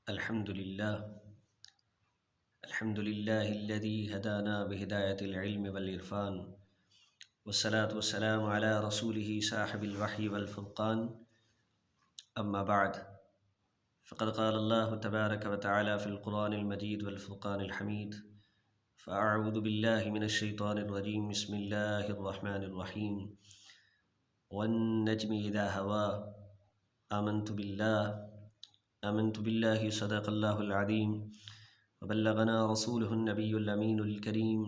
الحمد لله الحمد لله الذي هدانا بهداية العلم والإرفان، والصلاة والسلام على رسوله صاحب الوحي والفرقان. أما بعد، فقد قال الله تبارك وتعالى في القرآن المجيد والفرقان الحميد: فأعوذ بالله من الشيطان الرجيم، بسم الله الرحمن الرحيم. والنجم إذا هوى آمنت بالله صدق الله العظيم، وبلغنا رسوله النبي الأمين الكريم،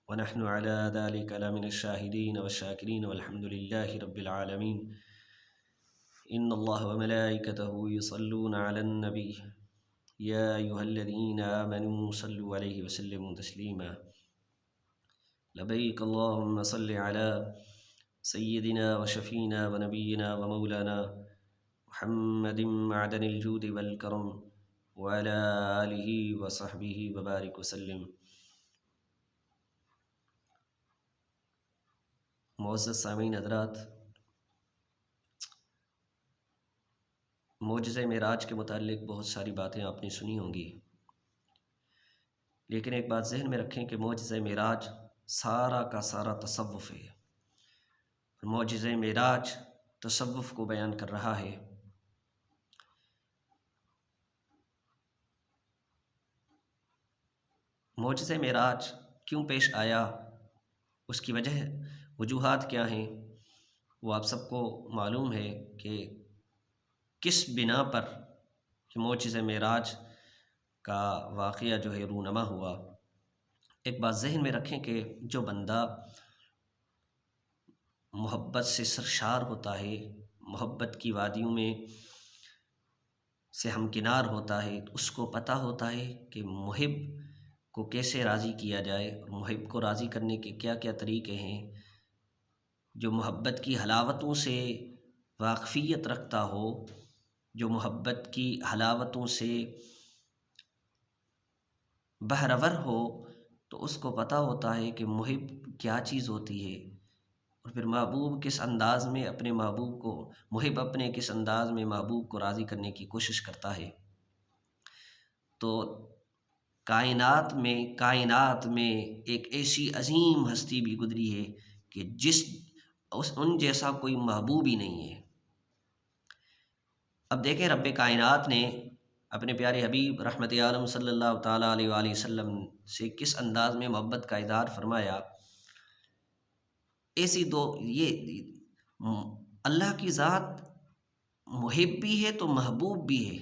ونحن على ذلك لمن الشاهدين والشاكرين، والحمد لله رب العالمين. إن الله وملائكته يصلون على النبي يا أيها الذين آمنوا صلوا عليه وسلموا تسليما. لبيك اللهم صل على سيدنا وشفينا ونبينا ومولانا محمد معدن الجود والكرم، وعلى آلہ وصحبہ وبارک وسلم. معزز سامعین حضرات، معجزہ معراج کے متعلق بہت ساری باتیں آپ نے سنی ہوں گی، لیکن ایک بات ذہن میں رکھیں کہ معجزہ معراج سارا کا سارا تصوف ہے. معجزہ معراج تصوف کو بیان کر رہا ہے. معجزہ معراج کیوں پیش آیا، اس کی وجوہات کیا ہیں، وہ آپ سب کو معلوم ہے کہ کس بنا پر معجزہ معراج کا واقعہ جو ہے رونما ہوا. ایک بات ذہن میں رکھیں کہ جو بندہ محبت سے سرشار ہوتا ہے، محبت کی وادیوں میں سے ہمکنار ہوتا ہے، اس کو پتہ ہوتا ہے کہ محب کو کیسے راضی کیا جائے، اور محب کو راضی کرنے کے کیا کیا طریقے ہیں. جو محبت کی حلاوتوں سے واقفیت رکھتا ہو، جو محبت کی حلاوتوں سے بہرور ہو، تو اس کو پتہ ہوتا ہے کہ محب کیا چیز ہوتی ہے، اور پھر محبوب کس انداز میں اپنے محبوب کو، محب اپنے کس انداز میں محبوب کو راضی کرنے کی کوشش کرتا ہے. تو کائنات میں ایک ایسی عظیم ہستی بھی گزری ہے کہ ان جیسا کوئی محبوب ہی نہیں ہے. اب دیکھیں، رب کائنات نے اپنے پیارے حبیب رحمت عالم صلی اللہ تعالیٰ علیہ وآلہ وسلم سے کس انداز میں محبت کا اظہار فرمایا. یہ اللہ کی ذات محب بھی ہے تو محبوب بھی ہے.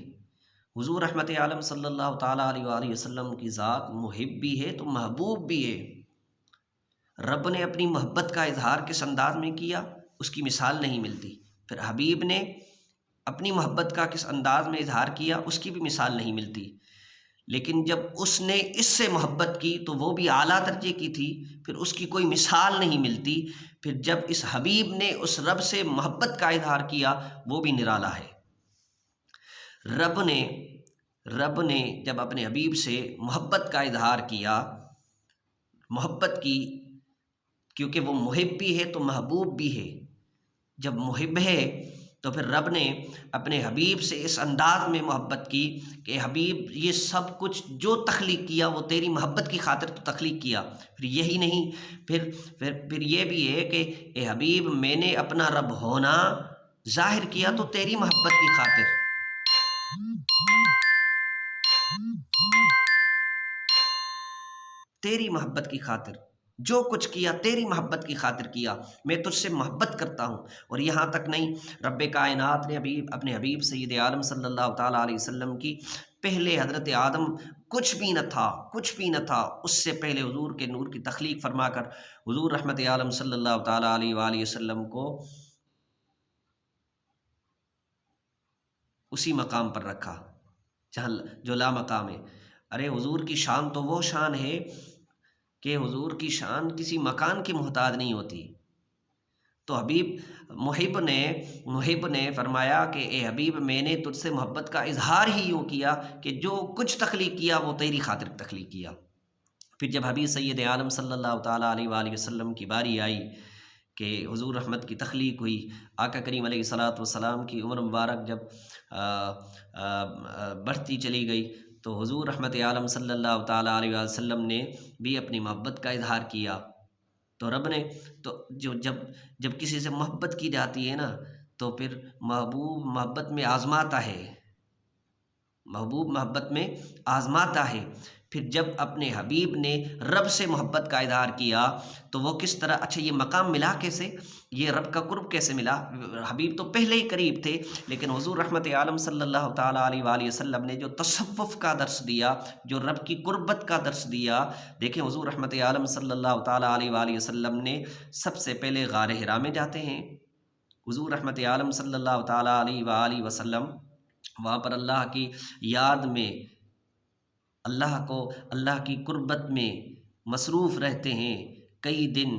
حضور رحمت عالم صلی اللہ تعالیٰ علیہ وآلہ وسلم کی ذات محب بھی ہے تو محبوب بھی ہے. رب نے اپنی محبت کا اظہار کس انداز میں کیا، اس کی مثال نہیں ملتی. پھر حبیب نے اپنی محبت کا کس انداز میں اظہار کیا، اس کی بھی مثال نہیں ملتی. لیکن جب اس نے اس سے محبت کی تو وہ بھی اعلیٰ درجے کی تھی، پھر اس کی کوئی مثال نہیں ملتی. پھر جب اس حبیب نے اس رب سے محبت کا اظہار کیا، وہ بھی نرالا ہے. رب نے جب اپنے حبیب سے محبت کا اظہار کیا، محبت کی، کیونکہ وہ محب بھی ہے تو محبوب بھی ہے. جب محب ہے تو پھر رب نے اپنے حبیب سے اس انداز میں محبت کی کہ حبیب، یہ سب کچھ جو تخلیق کیا وہ تیری محبت کی خاطر تو تخلیق کیا. پھر یہی نہیں، پھر یہ بھی ہے کہ اے حبیب، میں نے اپنا رب ہونا ظاہر کیا تو تیری محبت کی خاطر. تیری محبت کی خاطر جو کچھ کیا تیری محبت کی خاطر کیا، میں تجھ سے محبت کرتا ہوں. اور یہاں تک نہیں، رب کائنات نے اپنے حبیب سید عالم صلی اللہ تعالیٰ علیہ وسلم کی، پہلے حضرت آدم کچھ بھی نہ تھا، اس سے پہلے حضور کے نور کی تخلیق فرما کر حضور رحمت عالم صلی اللہ تعالیٰ علیہ وآلہ وسلم کو اسی مقام پر رکھا جہاں جو لا مقام ہے. ارے حضور کی شان تو وہ شان ہے کہ حضور کی شان کسی مکان کی محتاج نہیں ہوتی. تو محب نے فرمایا کہ اے حبیب، میں نے تجھ سے محبت کا اظہار ہی یوں کیا کہ جو کچھ تخلیق کیا وہ تیری خاطر تخلیق کیا. پھر جب حبیب سید عالم صلی اللہ تعالیٰ علیہ وآلہ وسلم کی باری آئی کہ حضور رحمت کی تخلیق ہوئی، آقا کریم علیہ الصلاۃ والسلام کی عمر مبارک جب بڑھتی چلی گئی تو حضور رحمت عالم صلی اللہ تعالیٰ علیہ وسلم نے بھی اپنی محبت کا اظہار کیا۔ تو رب نے تو جب کسی سے محبت کی جاتی ہے نا تو پھر محبوب محبت میں آزماتا ہے، محبوب محبت میں آزماتا ہے۔ پھر جب اپنے حبیب نے رب سے محبت کا اظہار کیا تو وہ کس طرح، اچھا یہ مقام ملا کیسے، یہ رب کا قرب کیسے ملا؟ حبیب تو پہلے ہی قریب تھے، لیکن حضور رحمت عالم صلی اللہ تعالیٰ علیہ وآلہ وسلم نے جو تصوف کا درس دیا، جو رب کی قربت کا درس دیا، دیکھیں حضور رحمت عالم صلی اللہ تعالیٰ علیہ وآلہ وسلم نے سب سے پہلے غار حرا میں جاتے ہیں۔ حضور رحمت عالم صلی اللہ تعالیٰ علیہ وآلہ وسلم وہاں پر اللہ کی یاد میں، اللہ کی قربت میں مصروف رہتے ہیں۔ کئی دن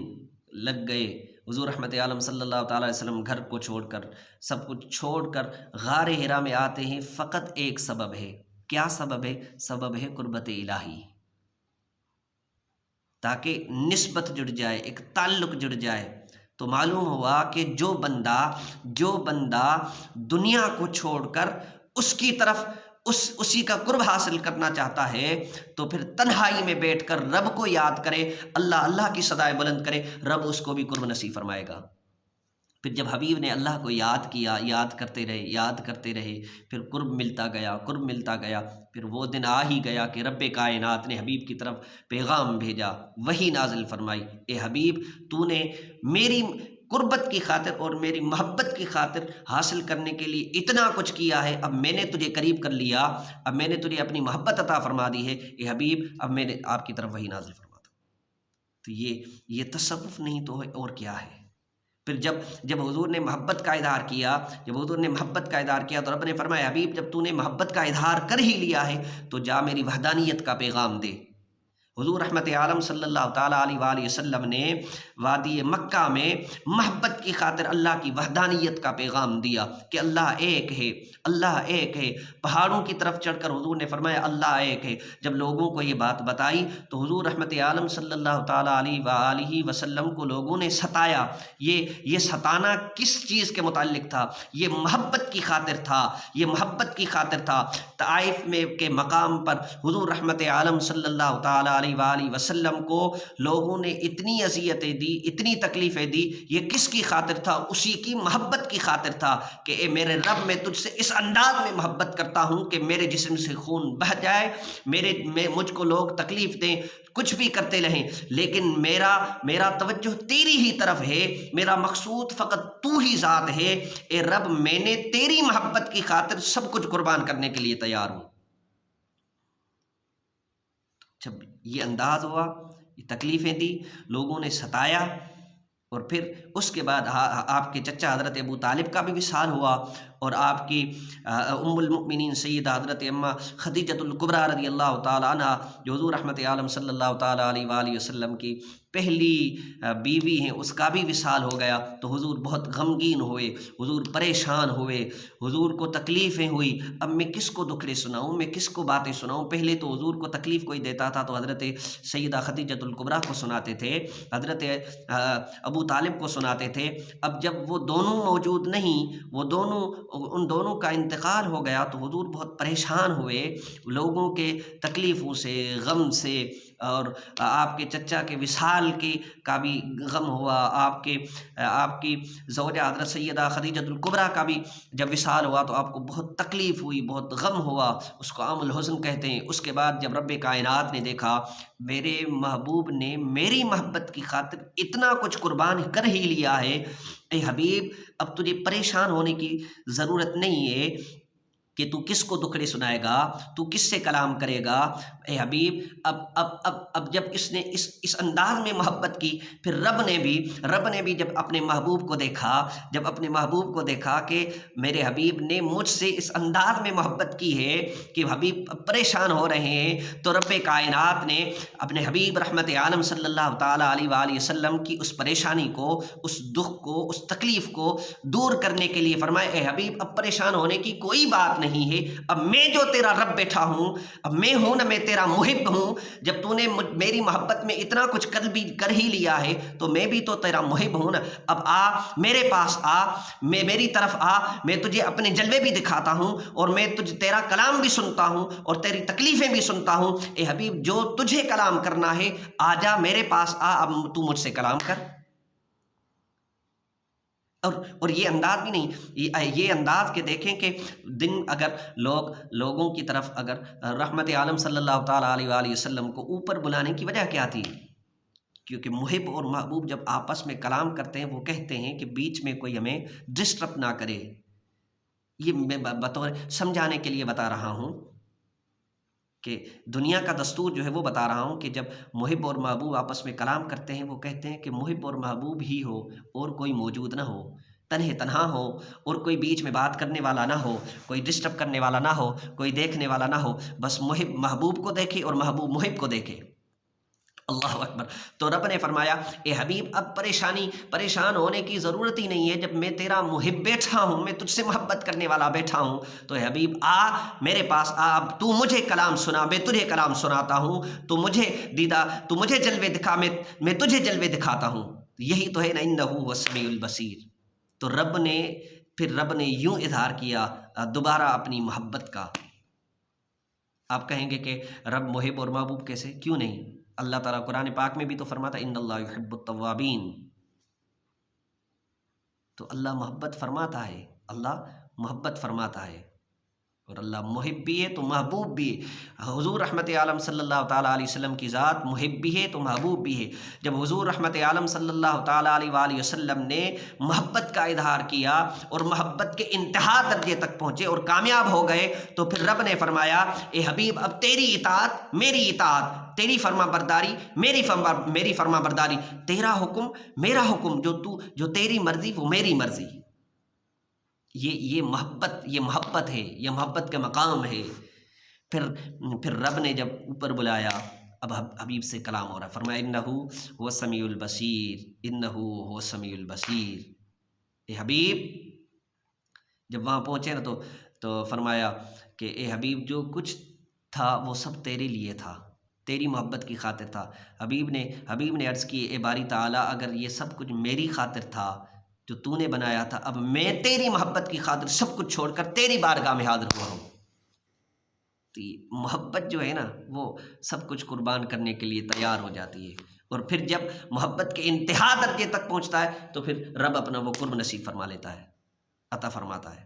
لگ گئے حضور رحمت عالم صلی اللہ تعالیٰ علیہ وسلم گھر کو چھوڑ کر، سب کچھ چھوڑ کر غار حرا میں آتے ہیں۔ فقط ایک سبب ہے، کیا سبب ہے؟ سبب ہے قربت الہی، تاکہ نسبت جڑ جائے، ایک تعلق جڑ جائے۔ تو معلوم ہوا کہ جو بندہ دنیا کو چھوڑ کر اس کی طرف اسی کا قرب حاصل کرنا چاہتا ہے تو پھر تنہائی میں بیٹھ کر رب کو یاد کرے، اللہ کی صدائے بلند کرے، رب اس کو بھی قرب نصیب فرمائے گا۔ پھر جب حبیب نے اللہ کو یاد کیا، یاد کرتے رہے، پھر قرب ملتا گیا، پھر وہ دن آ ہی گیا کہ رب کائنات نے حبیب کی طرف پیغام بھیجا، وحی نازل فرمائی، اے حبیب تو نے میری قربت کی خاطر اور میری محبت کی خاطر حاصل کرنے کے لیے اتنا کچھ کیا ہے، اب میں نے تجھے قریب کر لیا، اب میں نے تجھے اپنی محبت عطا فرما دی ہے، اے حبیب اب میں نے آپ کی طرف وحی نازل فرما دو۔ تو یہ تصوف نہیں تو اور کیا ہے؟ پھر جب حضور نے محبت کا اظہار کیا تو رب نے فرمایا حبیب جب تو نے محبت کا اظہار کر ہی لیا ہے تو جا میری وحدانیت کا پیغام دے۔ حضور رحمت عالم صلی اللہ تعالیٰ علیہ وآلہ وسلم نے وادی مکہ میں محبت کی خاطر اللہ کی وحدانیت کا پیغام دیا کہ اللہ ایک ہے۔ پہاڑوں کی طرف چڑھ کر حضور نے فرمایا اللہ ایک ہے۔ جب لوگوں کو یہ بات بتائی تو حضور رحمت عالم صلی اللہ تعالیٰ علیہ وآلہ وسلم کو لوگوں نے ستایا۔ یہ ستانا کس چیز کے متعلق تھا؟ یہ محبت کی خاطر تھا۔ طائف میں کے مقام پر حضور رحمت عالم صلی اللہ تعالیٰ علیہ وآلہ وسلم کو لوگوں نے اتنی اذیتیں دی، اتنی تکلیفیں دی، یہ کس کی خاطر تھا؟ اسی کی محبت کی خاطر تھا کہ اے میرے رب میں تجھ سے اس انداز میں محبت کرتا ہوں کہ میرے جسم سے خون بہہ جائے، مجھ کو لوگ تکلیف دیں، کچھ بھی کرتے رہیں، لیکن میرا توجہ تیری ہی طرف ہے، میرا مقصود فقط تو ہی ذات ہے۔ اے رب میں نے تیری محبت کی خاطر سب کچھ قربان کرنے کے لیے تیار ہوں۔ جب یہ انداز ہوا، یہ تکلیفیں دی، لوگوں نے ستایا، اور پھر اس کے بعد آپ کے چچا حضرت ابو طالب کا بھی وصال ہوا، اور آپ کی ام المؤمنین سیدہ حضرت اماں خدیجۃ الکبریٰ رضی اللہ تعالیٰ عنہ جو حضور رحمت عالم صلی اللہ تعالیٰ علیہ وآلہ وسلم کی پہلی بیوی ہیں، اس کا بھی وصال ہو گیا۔ تو حضور بہت غمگین ہوئے، حضور پریشان ہوئے، حضور کو تکلیفیں ہوئی، اب میں کس کو دکھڑے سناؤں، میں کس کو باتیں سناؤں؟ پہلے تو حضور کو تکلیف کوئی دیتا تھا تو حضرت سیدہ خدیجۃ الکبریٰ کو سناتے تھے، حضرت ابو طالب کو سناتے تھے۔ اب جب وہ دونوں موجود نہیں، ان دونوں کا انتقال ہو گیا تو حضور بہت پریشان ہوئے، لوگوں کے تکلیفوں سے، غم سے، اور آپ کے چچا کے وصال کا بھی غم ہوا، آپ کی زوجہ حضرت سیدہ خدیجۃ الکبریٰ کا بھی جب وصال ہوا تو آپ کو بہت تکلیف ہوئی، بہت غم ہوا، اس کو عام الحزن کہتے ہیں۔ اس کے بعد جب رب کائنات نے دیکھا میرے محبوب نے میری محبت کی خاطر اتنا کچھ قربان کر ہی لیا ہے، اے حبیب اب تجھے پریشان ہونے کی ضرورت نہیں ہے کہ تو کس کو دکھڑے سنائے گا، تو کس سے کلام کرے گا۔ اے حبیب اب جب اس نے اس انداز میں محبت کی، پھر رب نے بھی جب اپنے محبوب کو دیکھا کہ میرے حبیب نے مجھ سے اس انداز میں محبت کی ہے کہ حبیب پریشان ہو رہے ہیں، تو رب کائنات نے اپنے حبیب رحمت عالم صلی اللہ تعالیٰ علیہ وآلہ وسلم کی اس پریشانی کو، اس دکھ کو، اس تکلیف کو دور کرنے کے لیے فرمایا اے حبیب اب پریشان ہونے کی کوئی بات نہیں ہے، اب میں جو تیرا رب بیٹھا ہوں، اب میں ہوں نا، میں تیرا محب ہوں، جب تو نے میری محبت میں اتنا کچھ کر ہی لیا ہے تو میں بھی تو تیرا محب ہوں نا، اب آ میرے پاس آ، میری طرف آ، میں تجھے اپنے جلوے بھی دکھاتا ہوں اور میں تیرا کلام بھی سنتا ہوں اور تیری تکلیفیں بھی سنتا ہوں۔ اے حبیب جو تجھے کلام کرنا ہے آ جا میرے پاس آ، اب تو مجھ سے کلام کر۔ اور یہ انداز بھی نہیں، یہ انداز کہ دیکھیں کہ دن اگر لوگوں کی طرف اگر رحمت عالم صلی اللہ تعالیٰ علیہ وآلہ وسلم کو اوپر بلانے کی وجہ کیا تھی؟ کیونکہ محب اور محبوب جب آپس میں کلام کرتے ہیں وہ کہتے ہیں کہ بیچ میں کوئی ہمیں ڈسٹرب نہ کرے۔ یہ میں بطور سمجھانے کے لیے بتا رہا ہوں کہ دنیا کا دستور جو ہے وہ بتا رہا ہوں کہ جب محب اور محبوب آپس میں کلام کرتے ہیں وہ کہتے ہیں کہ محب اور محبوب ہی ہو اور کوئی موجود نہ ہو، تنہا ہو اور کوئی بیچ میں بات کرنے والا نہ ہو، کوئی ڈسٹرب کرنے والا نہ ہو، کوئی دیکھنے والا نہ ہو، بس محب محبوب کو دیکھے اور محبوب محب کو دیکھے۔ اللہ اکبر۔ تو رب نے فرمایا اے حبیب اب پریشان ہونے کی ضرورت ہی نہیں ہے، جب میں تیرا محب بیٹھا ہوں، میں تجھ سے محبت کرنے والا بیٹھا ہوں، تو اے حبیب آ میرے پاس آ، اب تو مجھے کلام سنا، میں تجھے کلام سناتا ہوں، تو مجھے جلوے دکھا، میں تجھے جلوے دکھاتا ہوں۔ یہی تو ہے نا انہ هو السمیع البصیر۔ تو رب نے یوں اظہار کیا دوبارہ اپنی محبت کا۔ آپ کہیں گے کہ رب محب اور محبوب کیسے؟ کیوں نہیں؟ اللہ تعالیٰ قرآن پاک میں بھی تو فرماتا ان اللہ یحب التوابین۔ تو اللہ محبت فرماتا ہے، اللہ محبت فرماتا ہے، اور اللہ محب بھی ہے تو محبوب بھی ہے۔ حضور رحمت عالم صلی اللہ تعالیٰ علیہ وسلم کی ذات محب بھی ہے تو محبوب بھی ہے۔ جب حضور رحمت عالم صلی اللہ تعالیٰ علیہ وآلہ وسلم نے محبت کا اظہار کیا اور محبت کے انتہا درجے تک پہنچے اور کامیاب ہو گئے، تو پھر رب نے فرمایا اے حبیب اب تیری اطاعت میری اطاعت، تیری فرما برداری میری فرما برداری، تیرا حکم میرا حکم، جو تیری مرضی وہ میری مرضی۔ یہ محبت ہے، یہ محبت کا مقام ہے۔ پھر رب نے جب اوپر بلایا اب حبیب سے کلام ہو رہا، فرمایا انہ هو السمیع البصیر، انہ هو السمیع البصیر۔ اے حبیب جب وہاں پہنچے نا تو فرمایا کہ اے حبیب جو کچھ تھا وہ سب تیرے لیے تھا، تیری محبت کی خاطر تھا۔ حبیب نے عرض کی اے باری تعالیٰ اگر یہ سب کچھ میری خاطر تھا جو تو نے بنایا تھا، اب میں تیری محبت کی خاطر سب کچھ چھوڑ کر تیری بارگاہ میں حاضر ہوا ہوں۔ تو محبت جو ہے نا وہ سب کچھ قربان کرنے کے لیے تیار ہو جاتی ہے، اور پھر جب محبت کے انتہا درجے تک پہنچتا ہے تو پھر رب اپنا وہ قرب نصیب فرما لیتا ہے، عطا فرماتا ہے۔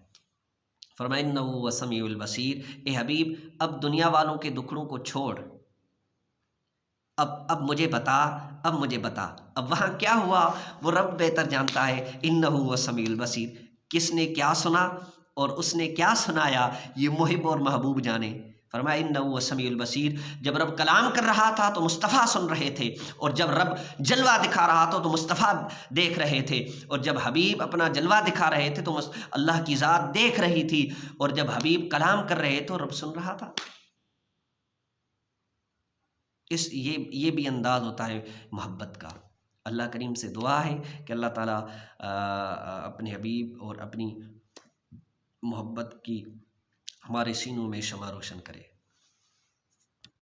فرمایا انہ هو السمیع البصیر۔ اے حبیب اب دنیا والوں کے دکھڑوں کو چھوڑ، اب مجھے بتا، اب وہاں کیا ہوا وہ رب بہتر جانتا ہے۔ انہ هو السمیع البصیر، کس نے کیا سنا اور اس نے کیا سنایا یہ محب اور محبوب جانے۔ فرمایا انہ هو السمیع البصیر، جب رب کلام کر رہا تھا تو مصطفیٰ سن رہے تھے، اور جب رب جلوہ دکھا رہا تھا تو مصطفیٰ دیکھ رہے تھے، اور جب حبیب اپنا جلوہ دکھا رہے تھے تو اللہ کی ذات دیکھ رہی تھی، اور جب حبیب کلام کر رہے تو رب سن رہا تھا۔ یہ بھی انداز ہوتا ہے محبت کا۔ اللہ کریم سے دعا ہے کہ اللہ تعالیٰ اپنے حبیب اور اپنی محبت کی ہمارے سینوں میں شمع روشن کرے۔